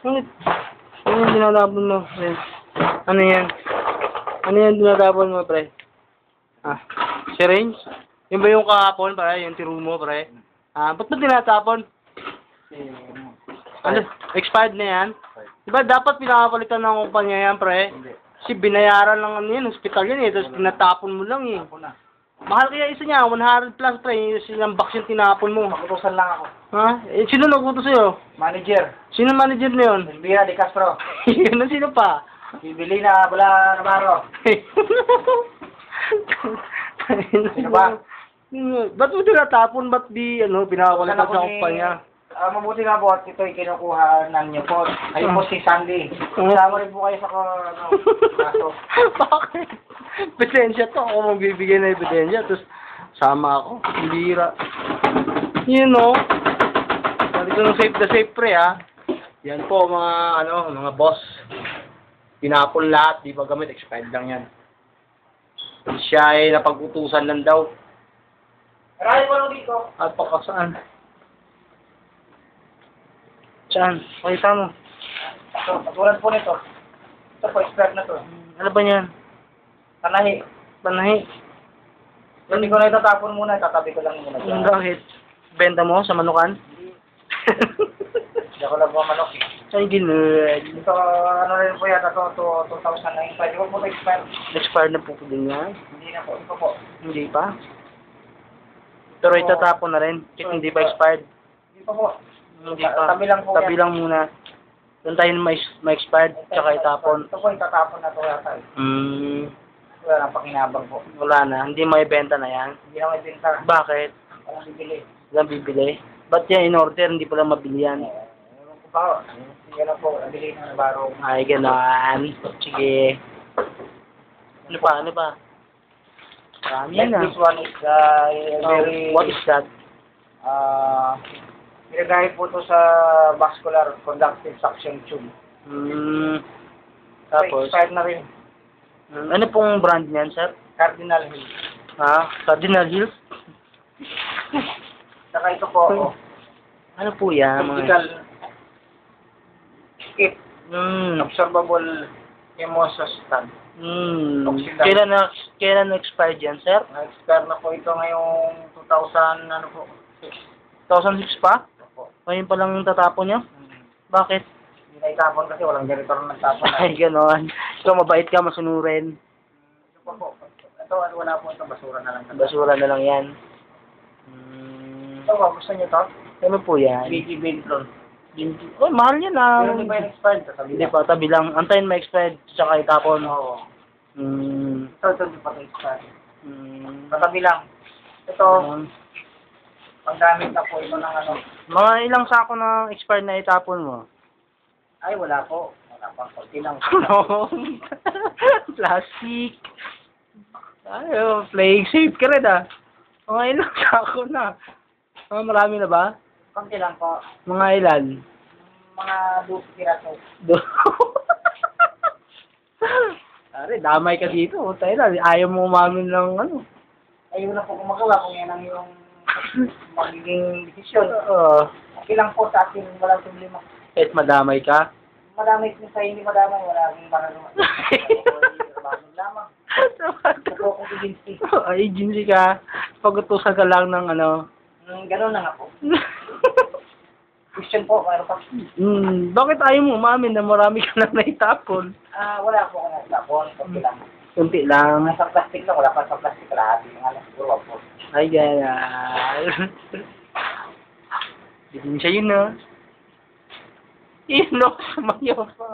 Bakit? Ano yung dinadapon mo, pre? Ano yan? Ano yan dinadapon mo, pre? Ah, syringe? Yun ba yung kahapon, pre? Yung tiro mo, pre? Ah, ba't mo tinatapon? Ano? Expired na yan? Diba dapat pinakapalitan ng kumpanya yan, pre? Hindi. Kasi binayaran lang ano yan, hospital yan eh, tapos tinatapon mo lang eh. Ako na. Mahal kaya isa niya, 100 plus pre, silang box yung tinapon mo. Pakutusan lang ako. Ha? Eh, sino nagputo sa'yo? Manager. Sino manager na yun? Elvira de Castro. Yun, sino pa? Bibili na Bula Navarro. Sino ba? Ba't mo tinatapon? Ba't di, pinakapalitan sa kumpanya? Mabuti nga po at ito'y kinukuha niyo po. Ayun po si Sandy. Kasama rin po kayo sa kaso. Bakit? Ebidensya to. Ako magbibigay na ebidensya. Tapos, sama ako. Bira. Yun o. Dito ng safe na safe pre ha. Yan po mga boss. Pinapon lahat. Di pa gamit. Expired lang yan. Siya ay napag-utusan lang daw. Marami po lang dito. At pakasaan. Saan? Pakita mo. Ito, katulad po nito. Ito po, expired na to. Ano ba yan? Tanahi. Panahi. Hindi ko na itatapon muna. Tatabi ko lang muna. Yung bakit? Benta mo sa manukan? Hindi ako lang po manok. Ay, ginod. Ito, ano rin po yata to 2009. Pwede ko po ito expired. Expired na po din yan. Hindi na po. Ito po. Hindi pa. Pero itatapon na rin. Kasi hindi pa expired. Hindi pa po. Hindi pa. Tabi lang po Tabi yan. lang muna. Doon tayo ma-expired, tsaka itapon. Ito po, itatapon na to yata. Wala nang pakinabang po. Wala na. Hindi may benta na yan. Hindi na may binta. Bakit? Walang bibili. Walang bibili. Ba't yan in-order? Hindi pala mabili yan. Ewan ko pa. Sige na po. Nabili na Navarro. Ay, gano'n. Sige. Ano pa? Ano pa? Marami yan ah. This one is very... What is that? Nilagay po to sa vascular conductive suction tube. Tapos, Expired na rin. ano pong brand niyan, sir? Cardinal Hill. Ha? Cardinal Hills? Saka ito po, Ano po yan? surgical kit. Hmm. Absorbable hemosustan. Kailan na-expired yan, sir? Na-expire na po ito ngayong 2000, ano po, 2006 pa? po. Ngayon pa lang tatapon niya? Bakit? Hindi na itapon kasi walang janitor na nagtapon. Ay, gano'n. Ikaw mabait ka, masunurin. Ito po. Ito, wala po ito. Basura na lang. Basura na lang yan. Ito po, gusto niyo to? Ano po yan? BG Bentron. Oh, mahal yan ah. Pero hindi pa yung expired. Sabi Hindi pa, tabi lang. Antayin ma-expired, tsaka itapon. Oo. Hmm. Ito, hindi pa ito expired. Hmm. Katabi lang. Ito, paggamit na po ito ng ano. Mga ilang sako na expired na itapon mo? Ay, wala po. Wala pa. Kunti lang. Plastic. Ayo, playing safe ka rin ah. Mga ilang sako na. Mga marami na ba? Kunti lang po. Mga ilan? Mga 12 piraso. Are, damay ka dito. Tayo na, ayaw mo umamin ng ano. Ayun na po kumagawa kung yan ang yung magiging desisyon. Okay lang po sa akin, walang problema. Kahit madamay ka. Madamay kung sa hindi madamay, wala akong pangaluman. Bagong lamang. Ito po akong agency. Agency ka. Pag-utusan ka lang ng ano. Ganun na nga po. Question po, mayroon pa. Bakit ayaw mo umamin na marami ka lang naitapon? Wala po akong nagtapon. Kunti lang. Kunti lang. Nasa plastic lang, wala pa sa plastic lahat. Yung alas, siguro po. Ay, ganyan. Hindi siya yun, no? Yun, no? Sumayaw pa.